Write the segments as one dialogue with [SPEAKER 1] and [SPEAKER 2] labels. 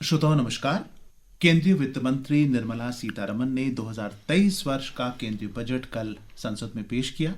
[SPEAKER 1] श्रोताओं नमस्कार। केंद्रीय वित्त मंत्री निर्मला सीतारमन ने 2023 वर्ष का केंद्रीय बजट कल संसद में पेश किया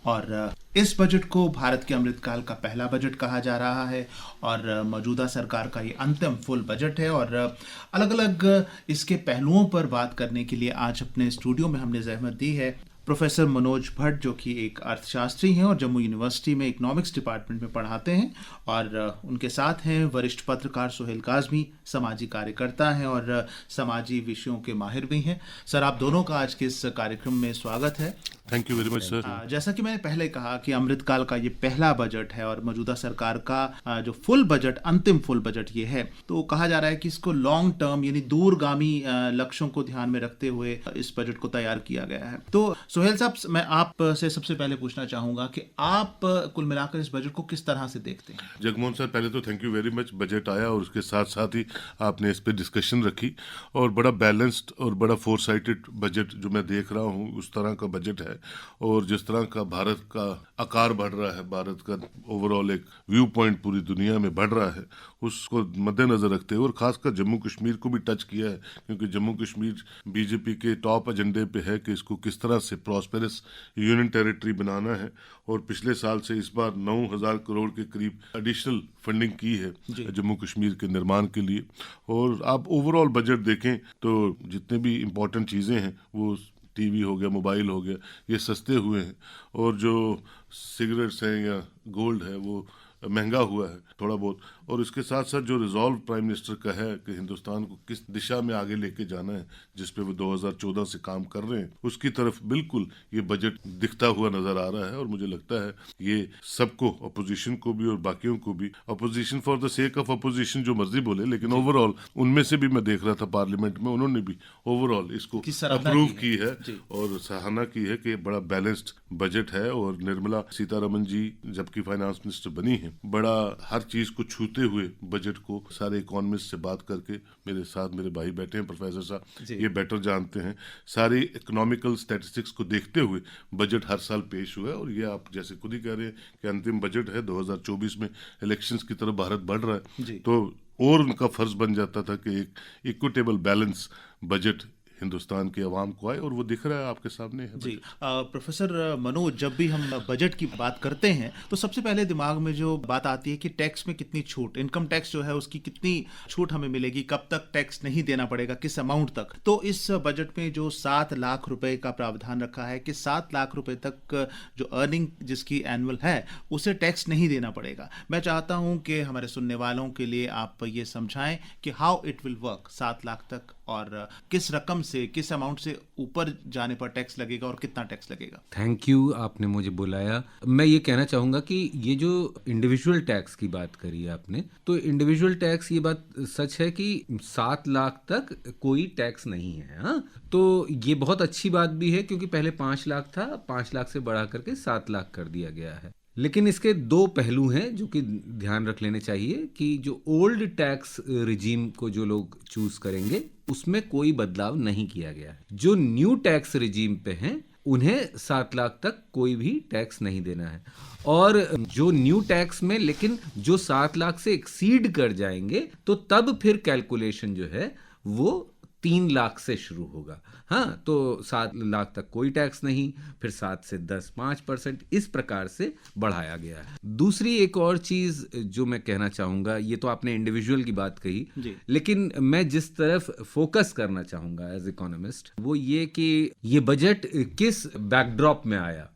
[SPEAKER 1] और इस बजट को भारत के अमृतकाल का पहला बजट कहा जा रहा है और मौजूदा सरकार का ये अंतिम फुल बजट है। और अलग अलग इसके पहलुओं पर बात करने के लिए आज अपने स्टूडियो में हमने जहमत दी है प्रोफेसर मनोज भट्ट, जो कि एक अर्थशास्त्री हैं और जम्मू यूनिवर्सिटी में इकोनॉमिक्स डिपार्टमेंट में पढ़ाते हैं, और उनके साथ हैं वरिष्ठ पत्रकार सोहेल काज़मी, सामाजिक कार्यकर्ता हैं और समाजी विषयों के माहिर भी हैं। सर, आप दोनों का आज के इस कार्यक्रम में स्वागत है।
[SPEAKER 2] Thank you very much sir.
[SPEAKER 1] जैसा कि मैंने पहले कहा कि अमृतकाल का ये पहला बजट है और मौजूदा सरकार का जो फुल बजट, अंतिम फुल बजट ये है, तो कहा जा रहा है कि इसको लॉन्ग टर्म यानी दूरगामी लक्ष्यों को ध्यान में रखते हुए इस बजट को तैयार किया गया है। तो सोहेल साहब, मैं आपसे सबसे पहले पूछना चाहूंगा कि आप कुल मिलाकर इस बजट को किस तरह से देखते हैं?
[SPEAKER 2] जगमोहन सर, पहले तो thank you very much. Budget आया और उसके साथ साथ ही आपने इस पर डिस्कशन रखी और बड़ा बैलेंस्ड और बड़ा फोरसाइटेड बजट जो मैं देख रहा हूँ उस तरह का बजट है। और जिस तरह का भारत का आकार बढ़ रहा है, भारत का ओवरऑल एक व्यू पॉइंट पूरी दुनिया में बढ़ रहा है, उसको मद्देनजर रखते हुए और खासकर जम्मू कश्मीर को भी टच किया है, क्योंकि जम्मू कश्मीर बीजेपी के टॉप एजेंडे पे है कि इसको किस तरह से प्रॉस्पेरस यूनियन टेरिटरी बनाना है। और पिछले साल से इस बार 9,000 करोड़ के करीब एडिशनल फंडिंग की है जम्मू कश्मीर के निर्माण के लिए। और आप ओवरऑल बजट देखें तो जितने भी इम्पोर्टेंट चीज़ें हैं, वो टीवी हो गया, मोबाइल हो गया, ये सस्ते हुए हैं, और जो सिगरेट्स हैं या गोल्ड है वो महंगा हुआ है थोड़ा बहुत। और इसके साथ साथ जो रिजॉल्व प्राइम मिनिस्टर का है कि हिंदुस्तान को किस दिशा में आगे लेके जाना है, जिस पे वो 2014 से काम कर रहे हैं, उसकी तरफ बिल्कुल ये बजट दिखता हुआ नजर आ रहा है। और मुझे लगता है ये सबको, अपोजिशन को भी और बाकियों को भी, opposition for the sake of opposition जो मर्जी बोले, लेकिन ओवरऑल उनमें से भी मैं देख रहा था पार्लियामेंट में, उन्होंने भी ओवरऑल इसको अप्रूव की है और सराहना की है कि बड़ा बैलेंस्ड बजट है। और निर्मला सीतारमन जी जबकि फाइनेंस मिनिस्टर बनी है, बड़ा हर चीज को छूते हुए बजट को, सारे इकोनॉमिस्ट से बात करके, मेरे साथ मेरे भाई बैठे हैं प्रोफेसर साहब, ये बेटर जानते हैं, सारी इकोनॉमिकल स्टैटिस्टिक्स को देखते हुए बजट हर साल पेश हुआ है। और ये आप जैसे खुद ही कह रहे हैं कि अंतिम बजट है, 2024 में इलेक्शंस की तरफ भारत बढ़ रहा है, तो और उनका फर्ज बन जाता था कि एक इक्विटेबल बैलेंस बजट हिंदुस्तान के अवाम को आए, और वो दिख रहा है आपके सामने है।
[SPEAKER 1] जी प्रोफेसर मनोज, जब भी हम बजट की बात करते हैं तो सबसे पहले दिमाग में जो बात आती है कि टैक्स में कितनी छूट, इनकम टैक्स जो है उसकी कितनी छूट हमें मिलेगी, कब तक टैक्स नहीं देना पड़ेगा, किस अमाउंट तक। तो इस बजट में जो 7 लाख रुपए का प्रावधान रखा है कि 7 लाख रुपए तक जो अर्निंग जिसकी एनुअल है उसे टैक्स नहीं देना पड़ेगा। मैं चाहता हूं कि हमारे सुनने वालों के लिए आप ये समझाएं कि how it will work 7 lakh तक, और किस रकम से, किस अमाउंट से ऊपर जाने पर टैक्स लगेगा और कितना टैक्स लगेगा।
[SPEAKER 3] थैंक यू, आपने मुझे बुलाया। मैं ये कहना चाहूँगा कि ये जो इंडिविजुअल टैक्स की बात करी आपने, तो इंडिविजुअल टैक्स, ये बात सच है कि 7 लाख तक कोई टैक्स नहीं है। हाँ, तो ये बहुत अच्छी बात भी है, क्योंकि पहले 5 लाख था, 5 लाख से बढ़ा करके 7 लाख कर दिया गया है। लेकिन इसके 2 पहलू हैं जो कि ध्यान रख लेने चाहिए कि जो ओल्ड टैक्स रिजीम को जो लोग चूज करेंगे उसमें कोई बदलाव नहीं किया गया है। जो न्यू टैक्स रिजीम पे हैं उन्हें 7 लाख तक कोई भी टैक्स नहीं देना है। और जो न्यू टैक्स में, लेकिन जो 7 लाख से एक्सीड कर जाएंगे तो तब फिर कैलकुलेशन जो है वो 3 लाख से शुरू होगा। हाँ, तो 7 लाख तक कोई टैक्स नहीं, फिर 7 से 10 5%, इस प्रकार से बढ़ाया गया है। दूसरी एक और चीज जो मैं कहना चाहूंगा, ये तो आपने इंडिविजुअल की बात कही, लेकिन मैं जिस तरफ फोकस करना चाहूंगा एज इकोनॉमिस्ट, वो ये कि ये बजट किस बैकड्रॉप में आया।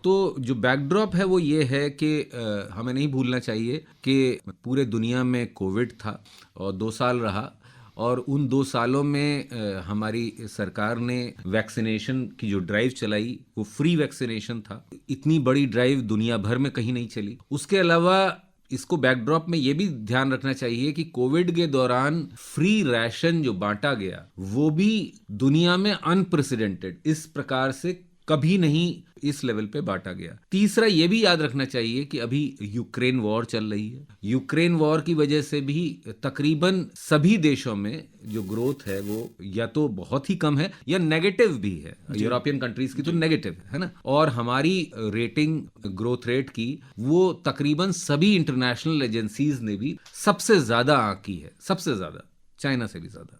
[SPEAKER 3] तो जो बैकड्रॉप है वो ये है कि हमें नहीं भूलना चाहिए कि पूरे दुनिया में कोविड था और 2 साल रहा, और उन 2 सालों में हमारी सरकार ने वैक्सीनेशन की जो ड्राइव चलाई वो फ्री वैक्सीनेशन था। इतनी बड़ी ड्राइव दुनिया भर में कहीं नहीं चली। उसके अलावा इसको बैकड्रॉप में ये भी ध्यान रखना चाहिए कि कोविड के दौरान फ्री राशन जो बांटा गया वो भी दुनिया में अनप्रेसिडेंटेड, इस प्रकार से कभी नहीं इस लेवल पे बांटा गया। तीसरा ये भी याद रखना चाहिए कि अभी यूक्रेन वॉर चल रही है। यूक्रेन वॉर की वजह से भी तकरीबन सभी देशों में जो ग्रोथ है वो या तो बहुत ही कम है या नेगेटिव भी है। यूरोपियन कंट्रीज की तो नेगेटिव है ना, और हमारी रेटिंग ग्रोथ रेट की वो तकरीबन सभी इंटरनेशनल एजेंसीज ने भी सबसे ज्यादा आंकी है, सबसे ज्यादा चाइना से भी ज़्यादा।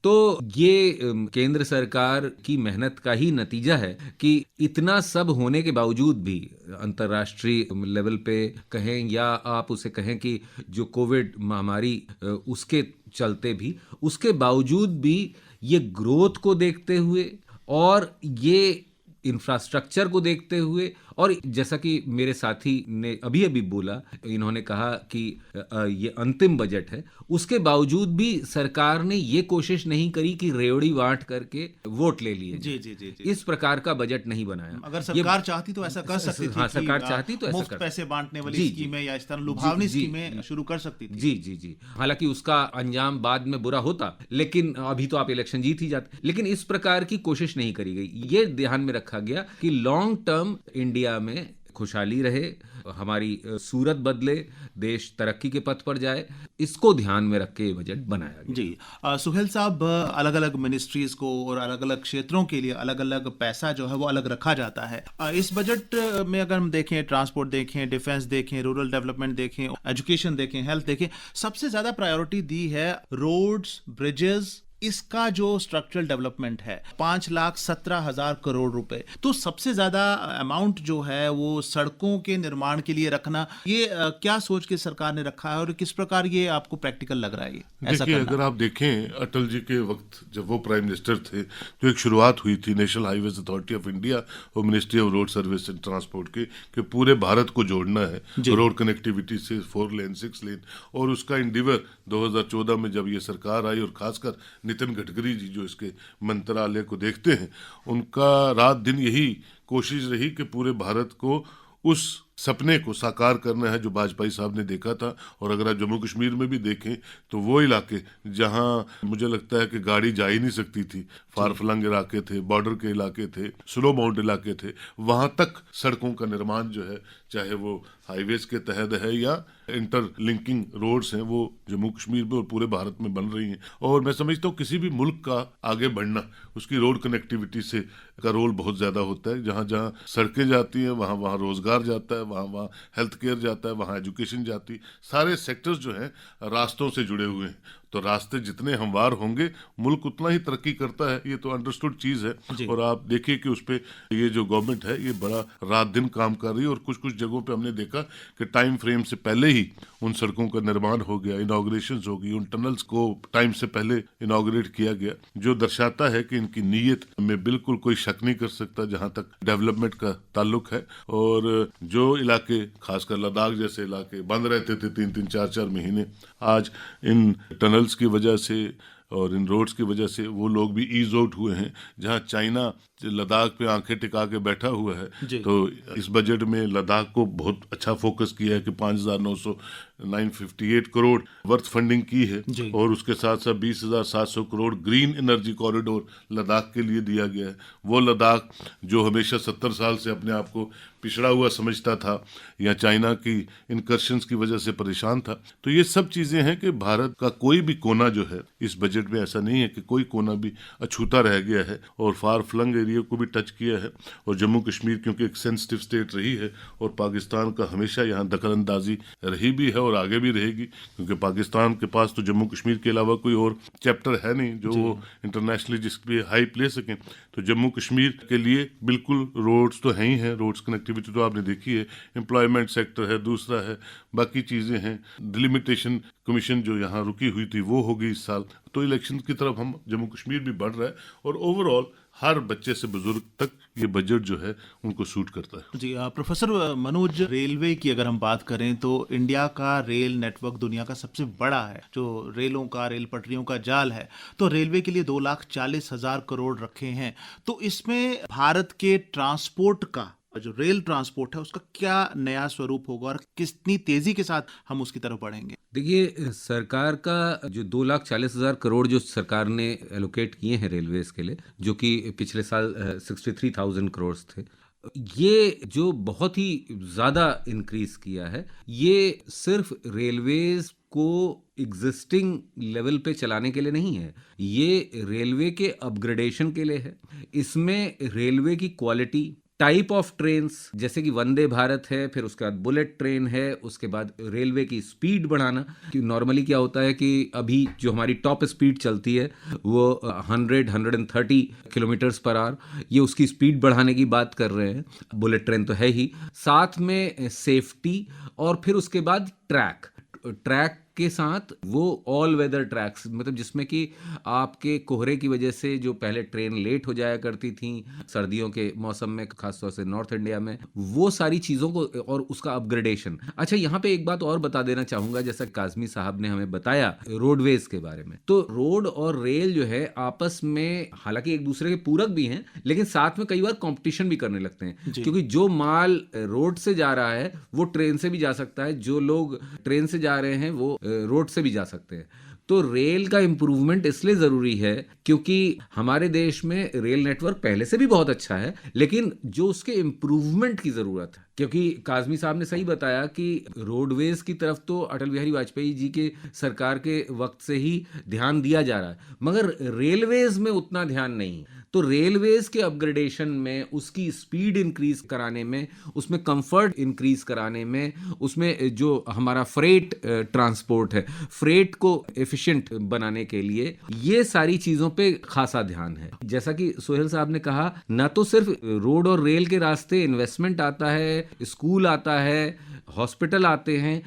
[SPEAKER 3] तो ये केंद्र सरकार की मेहनत का ही नतीजा है कि इतना सब होने के बावजूद भी, अंतर्राष्ट्रीय लेवल पे कहें या आप उसे कहें कि जो कोविड महामारी उसके चलते भी, उसके बावजूद भी ये ग्रोथ को देखते हुए और ये इंफ्रास्ट्रक्चर को देखते हुए, और जैसा कि मेरे साथी ने अभी अभी बोला, इन्होंने कहा कि ये अंतिम बजट है, उसके बावजूद भी सरकार ने ये कोशिश नहीं करी कि रेवड़ी बांट करके वोट ले लिए।
[SPEAKER 1] जी जी जी जी।
[SPEAKER 3] इस प्रकार का बजट नहीं बनाया।
[SPEAKER 1] अगर सरकार चाहती तो ऐसा कर सकती थी।
[SPEAKER 3] हाँ, सरकार चाहती तो ऐसा
[SPEAKER 1] मुफ्त
[SPEAKER 3] कर
[SPEAKER 1] पैसे बांटने वाली
[SPEAKER 3] जी,
[SPEAKER 1] स्कीमें या इस तरह
[SPEAKER 3] जी,
[SPEAKER 1] लुभावनी
[SPEAKER 3] जी,
[SPEAKER 1] स्कीमें शुरू कर सकती थी।
[SPEAKER 3] जी जी जी। हालांकि उसका अंजाम बाद में बुरा होता, लेकिन अभी तो आप इलेक्शन जीत ही जाते। लेकिन इस प्रकार की कोशिश नहीं करी गई। ये ध्यान में रखा गया कि लॉन्ग टर्म इंडिया में खुशहाली रहे, हमारी सूरत बदले, देश तरक्की के पथ पर जाए, इसको ध्यान में रख के ये बजट बनाया गया।
[SPEAKER 1] जी। सुहेल साहब, अलग अलग मिनिस्ट्रीज को और अलग अलग क्षेत्रों के लिए अलग अलग पैसा जो है वो अलग रखा जाता है। इस बजट में अगर हम देखें, ट्रांसपोर्ट देखें, डिफेंस देखें, रूरल डेवलपमेंट देखें, एजुकेशन देखें, हेल्थ देखें, सबसे ज्यादा प्रायोरिटी दी है रोड्स, ब्रिजेस, इसका जो स्ट्रक्चरल डेवलपमेंट है 5,17,000 करोड़ रुपए। तो सबसे ज्यादा अमाउंट जो है वो सड़कों के निर्माण के लिए रखना, ये क्या सोच के सरकार ने रखा है और किस प्रकार ये आपको प्रैक्टिकल लग रहा है ये ऐसा
[SPEAKER 2] देखिए,
[SPEAKER 1] करना?
[SPEAKER 2] अगर आप देखें अटल जी के वक्त जब वो प्राइम मिनिस्टर थे तो एक शुरुआत हुई थी national highways authority of India और ministry of road service and transport के, कि पूरे भारत को जोड़ना है रोड कनेक्टिविटी से 4 लेन 6 लेन। और उसका इंडिवर 2014 में जब ये सरकार आई, और खासकर नितिन गडकरी जी जो इसके मंत्रालय को देखते हैं, उनका रात दिन यही कोशिश रही कि पूरे भारत को उस सपने को साकार करना है जो वाजपेयी साहब ने देखा था। और अगर आप जम्मू कश्मीर में भी देखें तो वो इलाके जहां मुझे लगता है कि गाड़ी जा ही नहीं सकती थी, फार फ्लंग इलाके थे, बॉर्डर के इलाके थे, स्लो बाउंड इलाके थे, वहां तक सड़कों का निर्माण जो है, चाहे वो हाईवेज के तहत है या इंटरलिंकिंग रोड्स हैं, वो जम्मू कश्मीर में और पूरे भारत में बन रही हैं। और मैं समझता हूँ किसी भी मुल्क का आगे बढ़ना उसकी रोड कनेक्टिविटी से का रोल बहुत ज़्यादा होता है। जहाँ जहाँ सड़कें जाती हैं वहाँ वहाँ रोजगार जाता है, वहाँ वहाँ हेल्थ केयर जाता है, वहाँ एजुकेशन जाती, सारे सेक्टर्स जो हैं रास्तों से जुड़े हुए हैं। तो रास्ते जितने हमवार होंगे मुल्क उतना ही तरक्की करता है, ये तो अंडरस्टूड चीज़ है। और आप देखिए कि उस पर ये जो गवर्नमेंट है ये बड़ा रात दिन काम कर रही है। और कुछ कुछ जगहों पे हमने देखा कि टाइम फ्रेम से पहले ही उन सड़कों का निर्माण हो गया, इनॉग्रेशन हो गई, उन टनल्स को टाइम से पहले इनॉग्रेट किया गया, जो दर्शाता है कि इनकी नीयत में बिल्कुल कोई शक नहीं कर सकता जहाँ तक डेवलपमेंट का ताल्लुक है। और जो इलाके खासकर लद्दाख जैसे इलाके बंद रहते थे 3-3 4-4 महीने, आज इन टनल्स की वजह से और इन रोड्स की वजह से वो लोग भी ईज आउट हुए हैं। जहां चाइना लद्दाख पे आंखें टिका के बैठा हुआ है, तो इस बजट में लद्दाख को बहुत अच्छा फोकस किया है कि 5,958 करोड़ वर्थ फंडिंग की है। और उसके साथ साथ 20,700 crore green energy corridor Ladakh के लिए दिया गया है। वो लद्दाख जो हमेशा 70 साल से अपने आप को पिछड़ा हुआ समझता था या चाइना की इनकर्शंस की वजह से परेशान था। तो ये सब चीज़ें हैं कि भारत का कोई भी कोना जो है इस बजट में ऐसा नहीं है कि कोई कोना भी अछूता रह गया है, और फार फ्लंग एरिया को भी टच किया है। और जम्मू कश्मीर क्योंकि एक सेंसिटिव स्टेट रही है और पाकिस्तान का हमेशा यहाँ दखलंदाजी रही भी है और आगे भी रहेगी, क्योंकि पाकिस्तान के पास तो जम्मू कश्मीर के अलावा कोई और चैप्टर है नहीं जो वो इंटरनेशनली जिस पे हाइप ले सकें। तो जम्मू कश्मीर के लिए बिल्कुल रोड्स तो हैं ही हैं, रोड्स कनेक्टिविटी तो आपने देखी है, एम्प्लॉयमेंट सेक्टर है, दूसरा है, बाकी चीज़ें हैं। डिलिमिटेशन कमीशन जो यहाँ रुकी हुई थी वो होगी इस साल। तो इलेक्शन की तरफ हम जम्मू कश्मीर भी बढ़ रहा है, और ओवरऑल हर बच्चे से बुजुर्ग तक ये बजट जो है उनको सूट करता है।
[SPEAKER 1] जी प्रोफेसर मनोज, रेलवे की अगर हम बात करें तो इंडिया का रेल नेटवर्क दुनिया का सबसे बड़ा है, जो रेलों का, रेल पटरियों का जाल है। तो रेलवे के लिए 2,40,000 करोड़ रखे हैं। तो इसमें भारत के ट्रांसपोर्ट का, जो रेल ट्रांसपोर्ट है, उसका क्या नया स्वरूप होगा और कितनी तेजी के साथ हम उसकी तरफ बढ़ेंगे?
[SPEAKER 3] देखिए, सरकार का जो 2,40,000 करोड़ जो सरकार ने एलोकेट किए हैं रेलवेज के लिए, जो कि पिछले साल 63,000 करोड़ थे, ये जो बहुत ही ज़्यादा इंक्रीज किया है, ये सिर्फ रेलवेज को एग्जिस्टिंग लेवल पे चलाने के लिए नहीं है, ये रेलवे के अपग्रेडेशन के लिए है। इसमें रेलवे की क्वालिटी, टाइप ऑफ ट्रेन्स, जैसे कि वंदे भारत है, फिर उसके बाद बुलेट ट्रेन है, उसके बाद रेलवे की स्पीड बढ़ाना। कि नॉर्मली क्या होता है कि अभी जो हमारी टॉप स्पीड चलती है वो 130 किलोमीटर्स पर आवर, ये उसकी स्पीड बढ़ाने की बात कर रहे हैं। बुलेट ट्रेन तो है ही, साथ में सेफ्टी, और फिर उसके बाद ट्रैक के साथ वो ऑल वेदर ट्रैक्स, मतलब जिसमें कि आपके कोहरे की वजह से जो पहले ट्रेन लेट हो जाया करती थी सर्दियों के मौसम में, खासतौर से नॉर्थ इंडिया में, वो सारी चीज़ों को और उसका अपग्रेडेशन। अच्छा, यहाँ पे एक बात और बता देना चाहूँगा, जैसा काज़मी साहब ने हमें बताया रोडवेज के बारे में, तो रोड और रेल जो है आपस में हालांकि एक दूसरे के पूरक भी हैं, लेकिन साथ में कई बार कंपटीशन भी करने लगते हैं, क्योंकि जो माल रोड से जा रहा है वो ट्रेन से भी जा सकता है, जो लोग ट्रेन से जा रहे हैं वो रोड से भी जा सकते हैं। तो रेल का इम्प्रूवमेंट इसलिए ज़रूरी है क्योंकि हमारे देश में रेल नेटवर्क पहले से भी बहुत अच्छा है, लेकिन जो उसके इम्प्रूवमेंट की ज़रूरत है, क्योंकि काज़मी साहब ने सही बताया कि रोडवेज की तरफ तो अटल बिहारी वाजपेयी जी के सरकार के वक्त से ही ध्यान दिया जा रहा है, मगर रेलवेज में उतना ध्यान नहीं। तो रेलवेज के अपग्रेडेशन में, उसकी स्पीड इंक्रीज कराने में, उसमें कंफर्ट इंक्रीज कराने में, उसमें जो हमारा फ्रेट ट्रांसपोर्ट है, फ्रेट को एफिशिएंट बनाने के लिए, ये सारी चीज़ों पे खासा ध्यान है। जैसा कि सोहेल साहब ने कहा, ना तो सिर्फ रोड और रेल के रास्ते इन्वेस्टमेंट आता है, स्कूल आता है, हॉस्पिटल आते हैं,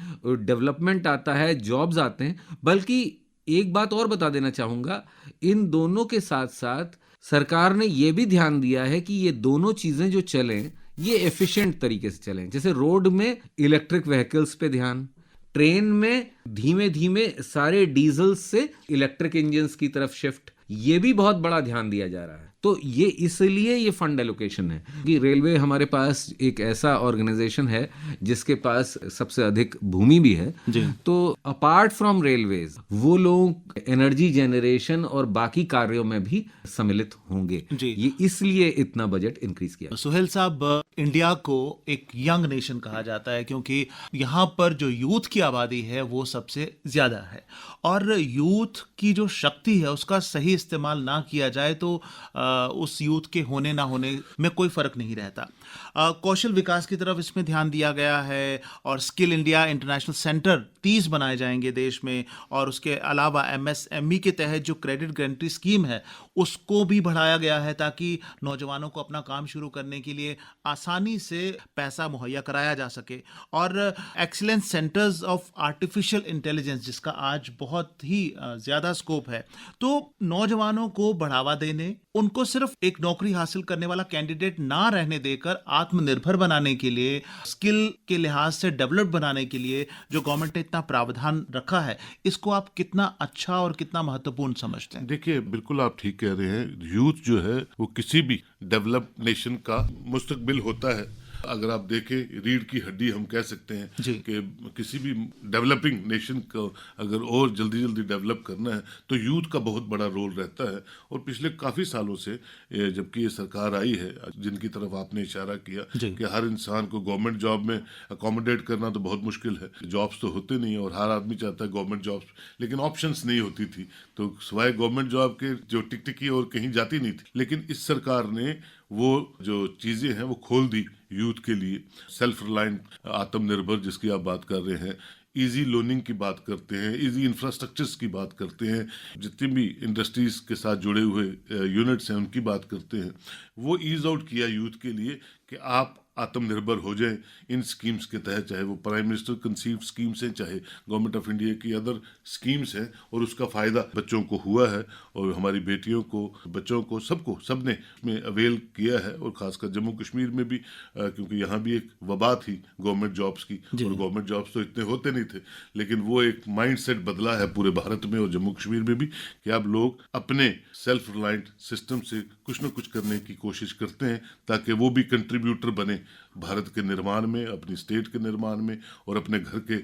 [SPEAKER 3] डेवलपमेंट आता है, जॉब्स आते हैं, बल्कि एक बात और बता देना चाहूँगा, इन दोनों के साथ साथ सरकार ने यह भी ध्यान दिया है कि ये दोनों चीज़ें जो चलें ये एफिशिएंट तरीके से चलें। जैसे रोड में इलेक्ट्रिक व्हीकल्स पे ध्यान, ट्रेन में धीमे धीमे सारे डीजल से इलेक्ट्रिक इंजन्स की तरफ शिफ्ट, ये भी बहुत बड़ा ध्यान दिया जा रहा है। तो ये इसलिए ये फंड एलोकेशन है कि रेलवे हमारे पास एक ऐसा ऑर्गेनाइजेशन है जिसके पास सबसे अधिक भूमि भी है जी। तो अपार्ट फ्रॉम रेलवेज वो लोग एनर्जी जनरेशन और बाकी कार्यों में भी सम्मिलित होंगे जी। ये इसलिए इतना बजट इंक्रीज किया।
[SPEAKER 1] सुहेल साहब, इंडिया को एक यंग नेशन कहा जाता है क्योंकि यहाँ पर जो यूथ की आबादी है वो सबसे ज्यादा है, और यूथ की जो शक्ति है उसका सही इस्तेमाल ना किया जाए तो उस यूथ के होने ना होने में कोई फर्क नहीं रहता। कौशल विकास की तरफ इसमें ध्यान दिया गया है, और स्किल इंडिया इंटरनेशनल सेंटर 30 बनाए जाएंगे देश में, और उसके अलावा MSME के तहत जो क्रेडिट गारंटी स्कीम है उसको भी बढ़ाया गया है ताकि नौजवानों को अपना काम शुरू करने के लिए आसानी से पैसा मुहैया कराया जा सके। और excellence centres of artificial intelligence जिसका आज बहुत ही ज़्यादा स्कोप है, तो नौजवानों को बढ़ावा देने, उनको सिर्फ एक नौकरी हासिल करने वाला कैंडिडेट ना रहने देकर आत्मनिर्भर बनाने के लिए, स्किल के लिहाज से डेवलप बनाने के लिए जो गवर्नमेंट ने इतना प्रावधान रखा है, इसको आप कितना अच्छा और कितना महत्वपूर्ण समझते हैं?
[SPEAKER 2] देखिए, बिल्कुल आप ठीक कह रहे हैं। यूथ जो है वो किसी भी डेवलप नेशन का मुस्तकबिल होता है। अगर आप देखें, रीढ़ की हड्डी हम कह सकते हैं कि किसी भी डेवलपिंग नेशन को अगर और जल्दी जल्दी डेवलप करना है तो यूथ का बहुत बड़ा रोल रहता है। और पिछले काफ़ी सालों से जबकि ये सरकार आई है, जिनकी तरफ आपने इशारा किया कि हर इंसान को गवर्नमेंट जॉब में अकोमोडेट करना तो बहुत मुश्किल है, जॉब्स तो होते नहीं है और हर आदमी चाहता है गवर्नमेंट जॉब्स, लेकिन ऑप्शंस नहीं होती थी, तो सिवाय गवर्नमेंट जॉब के जो टिकटिकी और कहीं जाती नहीं थी। लेकिन इस सरकार ने वो जो चीज़ें हैं वो खोल दी यूथ के लिए। सेल्फ रिलायंट, आत्मनिर्भर जिसकी आप बात कर रहे हैं, इजी लोनिंग की बात करते हैं, इजी इंफ्रास्ट्रक्चर्स की बात करते हैं, जितनी भी इंडस्ट्रीज़ के साथ जुड़े हुए यूनिट्स हैं उनकी बात करते हैं। वो ईज आउट किया यूथ के लिए कि आप आत्मनिर्भर हो जाएं इन स्कीम्स के तहत, चाहे वो प्राइम मिनिस्टर कंसीव्ड स्कीम्स हैं, चाहे गवर्नमेंट ऑफ इंडिया की अदर स्कीम्स हैं, और उसका फ़ायदा बच्चों को हुआ है और हमारी बेटियों को, बच्चों को, सबने इसमें अवेल किया है। और ख़ासकर जम्मू कश्मीर में भी, क्योंकि यहाँ भी एक वबा थी गवर्नमेंट जॉब्स की, और गवर्नमेंट जॉब्स तो इतने होते नहीं थे, लेकिन वो एक माइंड सेट बदला है पूरे भारत में और जम्मू कश्मीर में भी कि अब लोग अपने सेल्फ रिलायंट सिस्टम से कुछ न कुछ करने की कोशिश करते हैं ताकि वो भी कंट्रीब्यूटर बने भारत के निर्माण में, अपनी स्टेट के निर्माण में और अपने घर के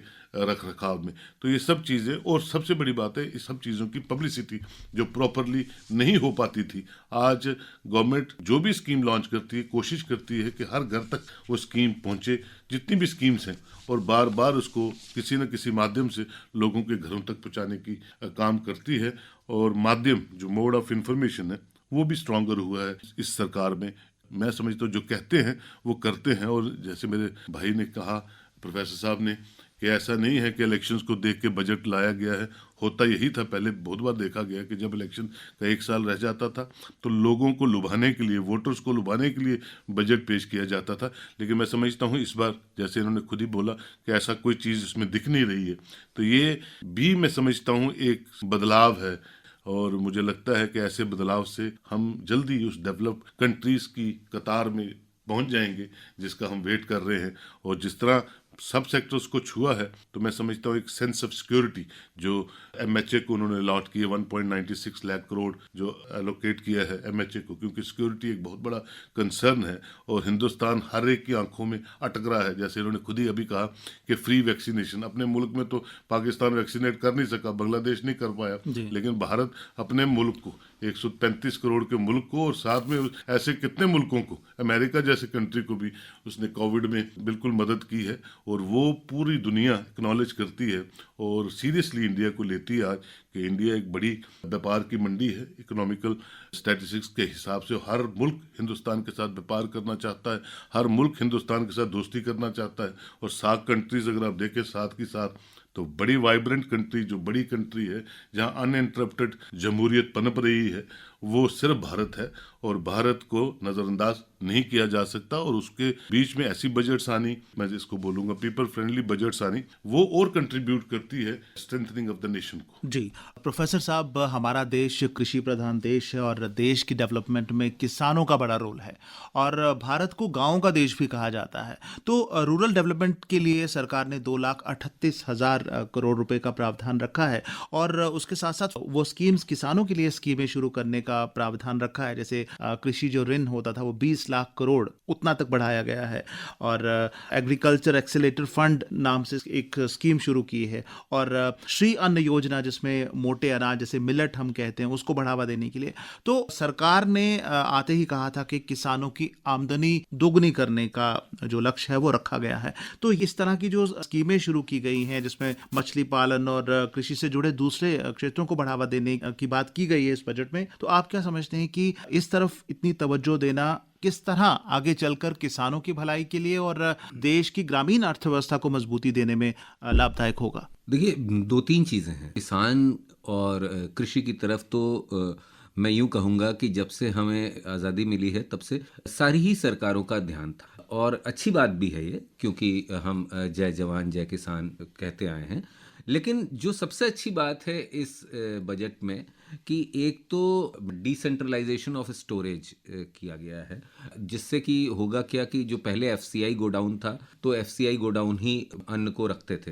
[SPEAKER 2] रख रखाव में। तो ये सब चीज़ें, और सबसे बड़ी बात है, इस सब चीज़ों की पब्लिसिटी जो प्रॉपरली नहीं हो पाती थी, आज गवर्नमेंट जो भी स्कीम लॉन्च करती है कोशिश करती है कि हर घर तक वो स्कीम पहुँचे, जितनी भी स्कीम्स हैं, और बार बार उसको किसी न किसी माध्यम से लोगों के घरों तक पहुँचाने की काम करती है। और माध्यम, जो मोड ऑफ इंफॉर्मेशन है, वो भी स्ट्रॉन्गर हुआ है इस सरकार में। मैं समझता हूँ जो कहते हैं वो करते हैं। और जैसे मेरे भाई ने कहा, प्रोफेसर साहब ने, कि ऐसा नहीं है कि इलेक्शंस को देख के बजट लाया गया है। होता यही था, पहले बहुत बार देखा गया कि जब इलेक्शन का 1 साल रह जाता था तो लोगों को लुभाने के लिए, वोटर्स को लुभाने के लिए बजट पेश किया जाता था। लेकिन मैं समझता हूँ इस बार, जैसे इन्होंने खुद ही बोला, कि ऐसा कोई चीज़ इसमें दिख नहीं रही है। तो ये भी मैं समझता हूँ एक बदलाव है, और मुझे लगता है कि ऐसे बदलाव से हम जल्दी उस डेवलप्ड कंट्रीज़ की कतार में पहुंच जाएंगे जिसका हम वेट कर रहे हैं। और जिस तरह सब सेक्टर्स को छुआ है, तो मैं समझता हूँ एक सेंस ऑफ सिक्योरिटी जो एमएचए को उन्होंने अलॉट किया, 1.96 लाख करोड़ जो एलोकेट किया है एमएचए को, क्योंकि सिक्योरिटी एक बहुत बड़ा कंसर्न है और हिंदुस्तान हर एक की आंखों में अटक रहा है। जैसे इन्होंने खुद ही अभी कहा कि फ्री वैक्सीनेशन, अपने मुल्क में तो पाकिस्तान वैक्सीनेट कर नहीं सका, बांग्लादेश नहीं कर पाया, लेकिन भारत अपने मुल्क को, 135 करोड़ के मुल्क को, और साथ में ऐसे कितने मुल्कों को, अमेरिका जैसे कंट्री को भी उसने कोविड में बिल्कुल मदद की है। और वो पूरी दुनिया एक्नॉलेज करती है और सीरियसली इंडिया को लेती है आज, कि इंडिया एक बड़ी व्यापार की मंडी है। इकोनॉमिकल स्टैटिस्टिक्स के हिसाब से हर मुल्क हिंदुस्तान के साथ व्यापार करना चाहता है, हर मुल्क हिंदुस्तान के साथ दोस्ती करना चाहता है। और सार्क कंट्रीज अगर आप देखें साथ की साथ, तो बड़ी वाइब्रेंट कंट्री, जो बड़ी कंट्री है जहां अनइंटरप्टेड जमहूरियत पनप रही है, वो सिर्फ भारत है। और भारत को नज़रअंदाज नहीं किया जा सकता। और उसके बीच में ऐसी बजट्स आनी, मैं जिसको बोलूँगा पीपल फ्रेंडली बजट्स आनी, वो और कंट्रीब्यूट करती है स्ट्रेंथनिंग ऑफ द नेशन को।
[SPEAKER 1] जी प्रोफेसर साहब, हमारा देश कृषि प्रधान देश है और देश की डेवलपमेंट में किसानों का बड़ा रोल है, और भारत को गाँव का देश भी कहा जाता है। तो रूरल डेवलपमेंट के लिए सरकार ने 2,38,000 करोड़ रुपए का प्रावधान रखा है, और उसके साथ साथ वो स्कीम्स, किसानों के लिए स्कीमें शुरू करने का प्रावधान रखा है। जैसे कृषि जो ऋण होता था वो 20 लाख करोड़ उतना तक बढ़ाया गया है, और एग्रीकल्चर एक्सेलेरेटर फंड नाम से एक स्कीम शुरू की है, और श्री अन्न योजना जिसमें मोटे अनाज जैसे मिलेट हम कहते हैं उसको बढ़ावा देने के लिए। तो सरकार ने आते ही कहा था कि किसानों की आमदनी दोगुनी करने का जो लक्ष्य है वो रखा गया है। तो इस तरह की जो स्कीमें शुरू की गई हैं जिसमें मछली पालन और कृषि से जुड़े दूसरे क्षेत्रों को बढ़ावा देने की बात की गई है इस बजट में, तो आप क्या समझते हैं कि इस तरफ इतनी तवज्जो देना किस तरह आगे चलकर किसानों की भलाई के लिए और देश की ग्रामीण अर्थव्यवस्था को मजबूती देने में लाभदायक होगा?
[SPEAKER 3] देखिए, 2-3 चीज़ें हैं। किसान और कृषि की तरफ तो मैं यूं कहूँगा कि जब से हमें आज़ादी मिली है तब से सारी ही सरकारों का ध्यान था, और अच्छी बात भी है ये, क्योंकि हम जय जवान जय किसान कहते आए हैं। लेकिन जो सबसे अच्छी बात है इस बजट में, कि एक तो डिसेंट्रलाइजेशन ऑफ स्टोरेज किया गया है, जिससे कि होगा क्या कि जो पहले एफसीआई गोडाउन था, तो एफसीआई गोडाउन ही अन्न को रखते थे।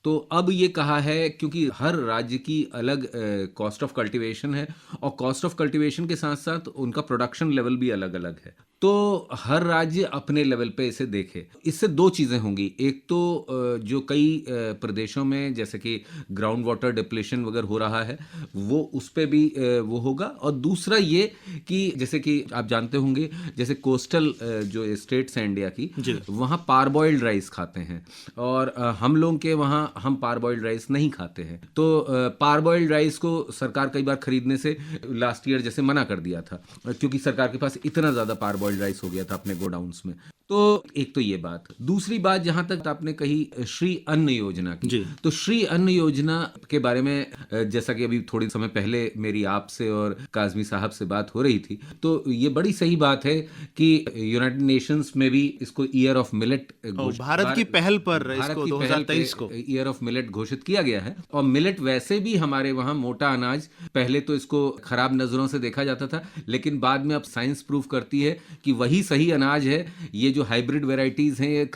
[SPEAKER 3] तो अब ये कहा है, क्योंकि हर राज्य की अलग कॉस्ट ऑफ कल्टीवेशन है, और कॉस्ट ऑफ कल्टीवेशन के साथ साथ उनका प्रोडक्शन लेवल भी अलग अलग है, तो हर राज्य अपने लेवल पे इसे देखे। इससे 2 चीज़ें होंगी। एक तो जो कई प्रदेशों में जैसे कि ग्राउंड वाटर डिप्लेशन वगैरह हो रहा है, वो उस पे भी वो होगा। और दूसरा ये कि जैसे कि आप जानते होंगे, जैसे कोस्टल जो स्टेट्स हैं इंडिया की, वहाँ पारबॉइल्ड राइस खाते हैं, और हम लोगों के वहाँ हम पारबॉइल्ड राइस नहीं खाते हैं। तो पारबॉइल्ड राइस को सरकार कई बार खरीदने से लास्ट ईयर जैसे मना कर दिया था, क्योंकि सरकार के पास इतना ज़्यादा पारबॉइल्ड राइस हो गया था अपने गोडाउन्स में। तो एक तो ये बात। दूसरी बात, जहां तक आपने कही श्री अन्न योजना की, तो श्री अन्न योजना के बारे में जैसा कि अभी थोड़ी समय पहले मेरी आपसे और काजमी साहब से बात हो रही थी, तो ये बड़ी सही बात है कि यूनाइटेड नेशंस में भी इसको ईयर ऑफ मिलेट,
[SPEAKER 1] भारत की पहल पर इसको 2023 को
[SPEAKER 3] ईयर ऑफ मिलेट घोषित किया गया है। और मिलेट वैसे भी हमारे वहाँ मोटा अनाज, पहले तो इसको खराब नजरों से देखा जाता था, लेकिन बाद में अब साइंस प्रूव करती है कि वही सही अनाज है। ये जो हाइब्रिड वेराइटीज हैं, ये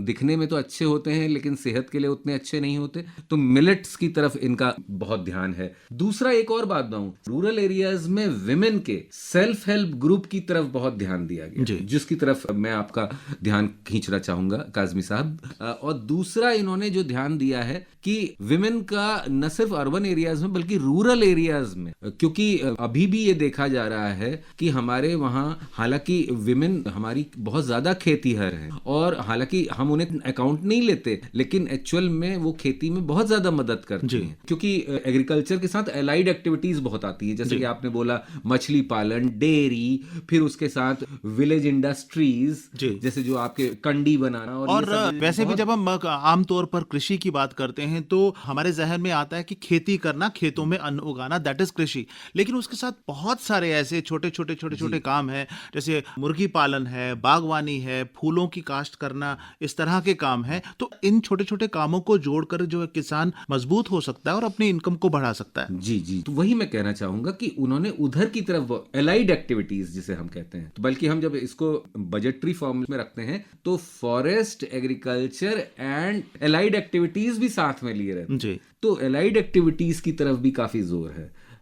[SPEAKER 3] दिखने में तो अच्छे होते हैं लेकिन सेहत के लिए उतने अच्छे नहीं होते। तो मिलेट्स की तरफ इनका बहुत ध्यान है। दूसरा एक और बात बताऊं, रूरल एरियाज में विमेन के सेल्फ हेल्प ग्रुप की तरफ बहुत ध्यान दिया गया, जिसकी तरफ मैं आपका ध्यान खींचना चाहूंगा काजमी साहब। और दूसरा इन्होंने जो ध्यान दिया है कि विमेन का न सिर्फ अर्बन एरियाज में बल्कि रूरल एरियाज में, क्योंकि अभी भी ये देखा जा रहा है कि हमारे वहां हालांकि विमेन हमारी बहुत ज्यादा खेत खेतीहर हैं और हालांकि हम उन्हें अकाउंट नहीं लेते, लेकिन एक्चुअल में वो खेती में बहुत ज्यादा मदद करती हैं, क्योंकि एग्रीकल्चर के साथ एलाइड एक्टिविटीज बहुत आती है, जैसे कि आपने बोला मछली पालन, डेयरी, फिर उसके साथ विलेज इंडस्ट्रीज, जैसे जो आपके कंडी बनाना।
[SPEAKER 1] और वैसे भी जब हम आमतौर पर कृषि की बात करते हैं तो हमारे जहन में आता है कि खेती करना, खेतों में अन्न उगाना, दैट इज कृषि। लेकिन उसके साथ बहुत सारे ऐसे छोटे छोटे काम हैं, जैसे मुर्गी पालन है, बागवानी है, फूलों की काश्त करना, इस तरह के काम हैं। तो इन छोटे छोटे कामों को जोड़कर जो है किसान मजबूत हो सकता है और अपनी इनकम को बढ़ा सकता है।
[SPEAKER 3] जी जी, तो वही मैं कहना चाहूंगा कि उन्होंने उधर की तरफ एलाइड एक्टिविटीज जिसे हम कहते हैं, तो बल्कि हम जब इसको बजटरी फॉर्म में रखते हैं तो forest, agriculture and allied activities भी साथ में लिए रहते हैं
[SPEAKER 1] जी।
[SPEAKER 3] तो एलाइड एक्टिविटीज की तरफ भी काफी जोर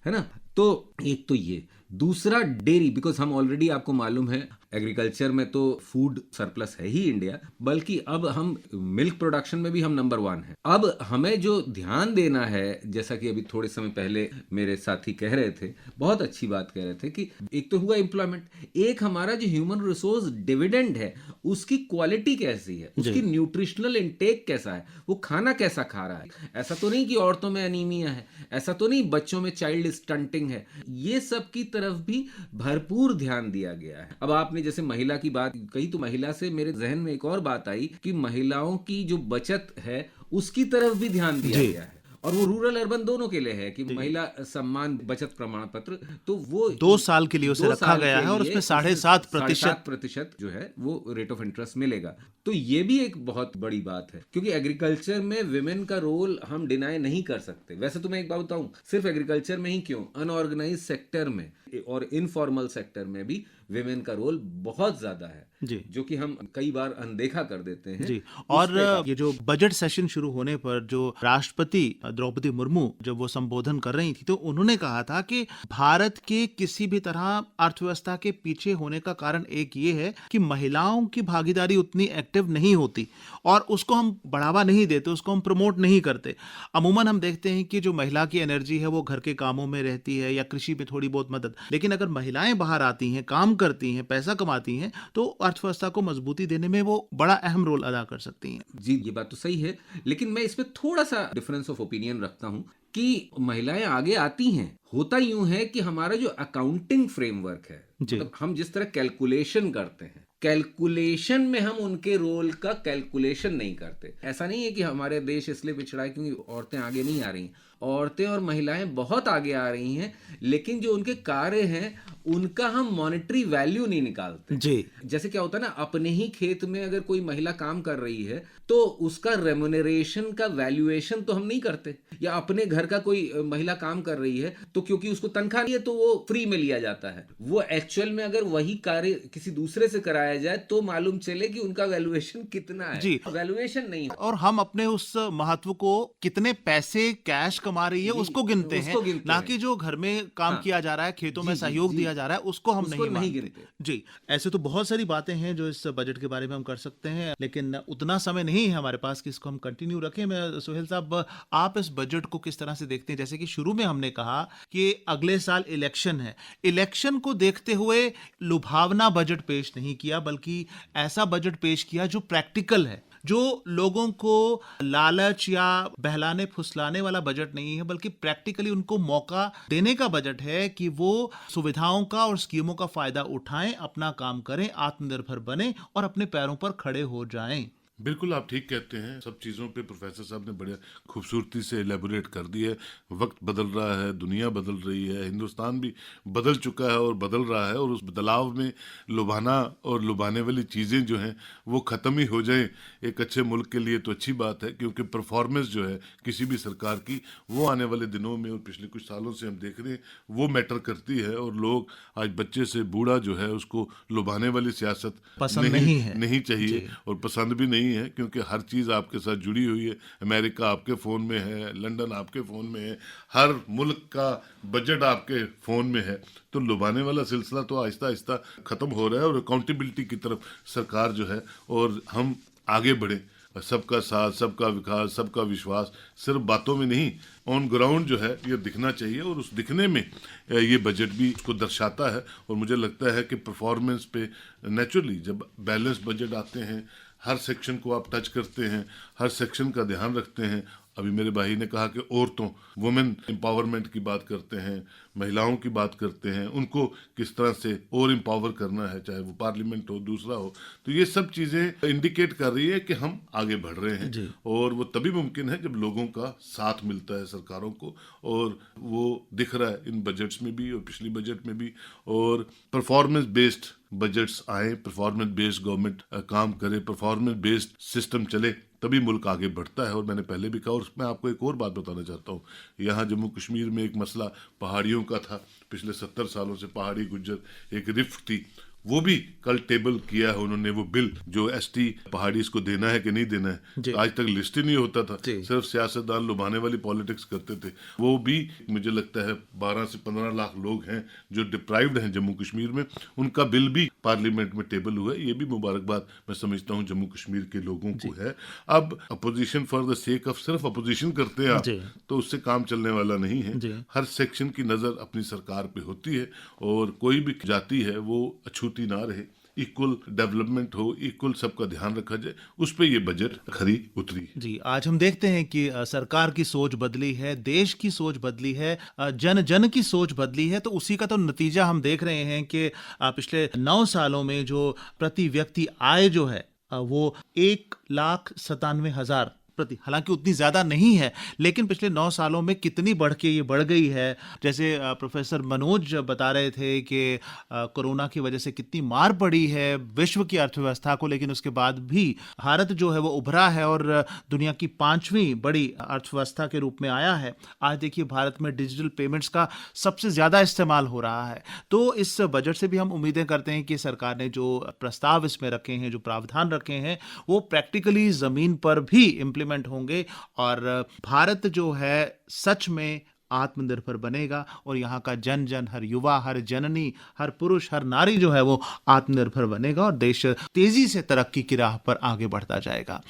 [SPEAKER 3] है ना। तो एक तो ये, दूसरा डेयरी, बिकॉज हम ऑलरेडी, आपको मालूम है एग्रीकल्चर में तो फूड सरप्लस है ही इंडिया, बल्कि अब हम मिल्क प्रोडक्शन में भी हम नंबर 1 है। अब हमें जो ध्यान देना है, जैसा कि अभी थोड़े समय पहले मेरे साथी कह रहे थे, बहुत अच्छी बात कह रहे थे कि एक तो हुआ एम्प्लॉयमेंट, एक हमारा जो ह्यूमन रिसोर्स डिविडेंड है उसकी क्वालिटी कैसी है, उसकी न्यूट्रिशनल इनटेक कैसा है, वो खाना कैसा खा रहा है। ऐसा तो नहीं कि औरतों में अनीमिया है, ऐसा तो नहीं बच्चों में चाइल्ड स्टंटिंग है, ये सब की तरफ भी भरपूर ध्यान दिया गया है। अब आपने जैसे महिला की बात कही तो महिला से मेरे जहन में एक और बात आई कि महिलाओं की जो बचत है उसकी तरफ भी ध्यान दिया गया है, और वो रूरल अर्बन दोनों के लिए है कि महिला सम्मान बचत प्रमाण पत्र, तो वो
[SPEAKER 1] 2 साल के लिए उसे रखा गया है और उसमें 7.5%
[SPEAKER 3] जो है वो रेट ऑफ इंटरेस्ट मिलेगा। तो ये भी एक बहुत बड़ी बात है, क्योंकि एग्रीकल्चर में विमेन का रोल हम डिनाई नहीं कर सकते। वैसे तो मैं एक बात बताऊं, सिर्फ एग्रीकल्चर में ही क्यों, अनऑर्गेनाइज सेक्टर में और इनफॉर्मल सेक्टर में भी विमेन का रोल बहुत ज्यादा है
[SPEAKER 1] जी,
[SPEAKER 3] जो कि हम कई बार अनदेखा कर देते हैं
[SPEAKER 1] जी। और ये जो बजट सेशन शुरू होने पर जो राष्ट्रपति द्रौपदी मुर्मू जब वो संबोधन कर रही थी तो उन्होंने कहा था कि भारत के किसी भी तरह अर्थव्यवस्था के पीछे होने का कारण एक ये है कि महिलाओं की भागीदारी उतनी एक्टिव नहीं होती और उसको हम बढ़ावा नहीं देते, उसको हम प्रमोट नहीं करते। अमूमन हम देखते हैं कि जो महिला की एनर्जी है वो घर के कामों में रहती है या कृषि में थोड़ी बहुत मदद, लेकिन अगर महिलाएं बाहर आती हैं, काम करती हैं, पैसा कमाती हैं तो अर्थव्यवस्था को मजबूती देने में वो बड़ा अहम रोल अदा कर सकती हैं।
[SPEAKER 3] जी, ये बात तो सही है, लेकिन मैं इसमें थोड़ा सा डिफरेंस ऑफ ओपिनियन रखता हूं कि महिलाएं आगे आती हैं। होता यूं है कि हमारा जो अकाउंटिंग फ्रेमवर्क है, मतलब हम जिस तरह कैलकुलेशन करते हैं, कैलकुलेशन में हम उनके रोल का कैलकुलेशन नहीं करते। ऐसा नहीं है कि हमारे देश इसलिए पिछड़ा है क्योंकि औरतें आगे नहीं आ रही, औरतें और महिलाएं बहुत आगे आ रही हैं, लेकिन जो उनके कार्य हैं उनका हम मॉनेटरी वैल्यू नहीं निकालते
[SPEAKER 1] जी।
[SPEAKER 3] जैसे क्या होता है ना, अपने ही खेत में अगर कोई महिला काम कर रही है तो उसका रेम्युनरेशन का वैल्यूएशन तो हम नहीं करते, या अपने घर का कोई महिला काम कर रही है तो क्योंकि उसको तनख्वाह नहीं है तो वो फ्री में लिया जाता है। वो एक्चुअल में अगर वही कार्य किसी दूसरे से कराया जाए तो मालूम चले कि उनका वैल्यूएशन कितना है।
[SPEAKER 1] जी।
[SPEAKER 3] वैल्यूएशन नहीं, और
[SPEAKER 1] हम अपने उस महत्व को कितने पैसे कैश कमा रही है उसको गिनते हैं, ना कि जो घर में काम किया जा रहा है, खेतों में सहयोग दिया जा रहा है उसको हम नहीं गिनते। जी, ऐसे तो बहुत सारी बातें हैं जो इस बजट के बारे में हम कर सकते हैं, लेकिन उतना समय नहीं है हमारे पास कि इसको हम कंटिन्यू रखें। मैं सोहेल साहब, आप इस बजट को किस तरह से देखते हैं? जैसे कि शुरू में हमने कहा कि अगले साल इलेक्शन है, इलेक्शन को देखते हुए लुभावना बजट पेश नहीं किया, बल्कि ऐसा बजट पेश किया जो प्रैक्टिकल है, जो लोगों को लालच या बहलाने फुसलाने वाला बजट नहीं है, बल्कि प्रैक्टिकली उनको मौका देने का बजट है कि वो सुविधाओं का और स्कीमों का फायदा उठाएं, अपना काम करें, आत्मनिर्भर बने और अपने पैरों पर खड़े हो जाएं।
[SPEAKER 2] बिल्कुल आप ठीक कहते हैं। सब चीज़ों पे प्रोफेसर साहब ने बड़े खूबसूरती से एलेबोरेट कर दी है। वक्त बदल रहा है, दुनिया बदल रही है, हिंदुस्तान भी बदल चुका है और बदल रहा है, और उस बदलाव में लुभाना और लुभाने वाली चीज़ें जो हैं वो ख़त्म ही हो जाएं एक अच्छे मुल्क के लिए तो अच्छी बात है, क्योंकि परफॉर्मेंस जो है किसी भी सरकार की वो आने वाले दिनों में और पिछले कुछ सालों से हम देख रहे हैं वो मैटर करती है। और लोग आज बच्चे से बूढ़ा जो है उसको लुभाने वाली सियासत
[SPEAKER 1] पसंद नहीं
[SPEAKER 2] चाहिए और पसंद भी नहीं है, क्योंकि हर चीज़ आपके साथ जुड़ी हुई है। अमेरिका आपके फ़ोन में है, लंदन आपके फ़ोन में है, हर मुल्क का बजट आपके फ़ोन में है। तो लुभाने वाला सिलसिला तो आहिस्ता आहिस्ता ख़त्म हो रहा है और अकाउंटेबिलिटी की तरफ सरकार जो है और हम आगे बढ़ें। सबका साथ, सबका विकास, सबका विश्वास सिर्फ बातों में नहीं, ऑन ग्राउंड जो है ये दिखना चाहिए, और उस दिखने में ये बजट भी उसको दर्शाता है। और मुझे लगता है कि परफॉर्मेंस पे नेचुरली जब बैलेंस बजट आते हैं, हर सेक्शन को आप टच करते हैं, हर सेक्शन का ध्यान रखते हैं। अभी मेरे भाई ने कहा कि औरतों, वुमेन एम्पावरमेंट की बात करते हैं, महिलाओं की बात करते हैं, उनको किस तरह से और एम्पावर करना है, चाहे वो पार्लियामेंट हो, दूसरा हो। तो ये सब चीज़ें इंडिकेट कर रही है कि हम आगे बढ़ रहे हैं, और वो तभी मुमकिन है जब लोगों का साथ मिलता है सरकारों को, और वो दिख रहा है इन बजट्स में भी और पिछली बजट में भी। और परफॉर्मेंस बेस्ड बजट्स आए, परफॉर्मेंस बेस्ड गवर्नमेंट काम करे, परफॉर्मेंस बेस्ड सिस्टम चले, तभी मुल्क आगे बढ़ता है। और मैंने पहले भी कहा, और मैं आपको एक और बात बताना चाहता हूँ, यहाँ जम्मू कश्मीर में एक मसला पहाड़ियों का था, पिछले 70 सालों से पहाड़ी गुज्जर एक रिफ्ट थी, वो भी कल टेबल किया है उन्होंने, वो बिल जो एसटी पहाड़ी इसको देना है कि नहीं देना है। तो आज तक लिस्ट ही नहीं होता था, सिर्फ सियासतदान लुभाने वाली पॉलिटिक्स करते थे। वो भी मुझे लगता है 12 से 15 लाख लोग हैं जो डिप्राइव्ड हैं जम्मू कश्मीर में, उनका बिल भी पार्लियामेंट में टेबल हुआ है। ये भी मुबारकबाद मैं समझता हूँ जम्मू कश्मीर के लोगों को है। अब opposition for the sake of सिर्फ अपोजिशन करते हैं आप, तो उससे काम चलने वाला नहीं है। हर सेक्शन की नज़र अपनी सरकार पे होती है, और कोई भी जाति है वो अछूती ना रहे, इक्वल डेवलपमेंट हो, इक्वल सबका ध्यान रखा जाए, उस पे ये बजट खरी उतरी
[SPEAKER 1] जी। आज हम देखते हैं कि सरकार की सोच बदली है, देश की सोच बदली है, जन जन की सोच बदली है। तो उसी का तो नतीजा हम देख रहे हैं कि पिछले 9 सालों में जो प्रति व्यक्ति आय जो है वो 1,97,000 प्रति, हालांकि उतनी ज़्यादा नहीं है, लेकिन पिछले 9 सालों में कितनी बढ़ के ये बढ़ गई है। जैसे प्रोफेसर मनोज बता रहे थे कि कोरोना की वजह से कितनी मार पड़ी है विश्व की अर्थव्यवस्था को, लेकिन उसके बाद भी भारत जो है वो उभरा है और दुनिया की 5वीं बड़ी अर्थव्यवस्था के रूप में आया है। आज देखिए भारत में डिजिटल पेमेंट्स का सबसे ज़्यादा इस्तेमाल हो रहा है। तो इस बजट से भी हम उम्मीदें करते हैं कि सरकार ने जो प्रस्ताव इसमें रखे हैं, जो प्रावधान रखे हैं, वो प्रैक्टिकली ज़मीन पर भी इम्प्लीमेंट होंगे, और भारत जो है सच में आत्मनिर्भर बनेगा, और यहाँ का जन जन, हर युवा, हर जननी, हर पुरुष, हर नारी जो है वो आत्मनिर्भर बनेगा, और देश तेजी से तरक्की की राह पर आगे बढ़ता जाएगा।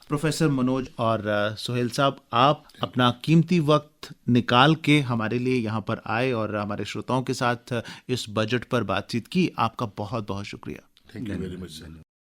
[SPEAKER 1] प्रोफेसर मनोज और सुहेल साहब, आप अपना कीमती वक्त निकाल के हमारे लिए यहाँ पर आए और हमारे श्रोताओं के साथ इस बजट पर बातचीत की। आपका बहुत बहुत शुक्रिया।
[SPEAKER 2] Thank you very much sir.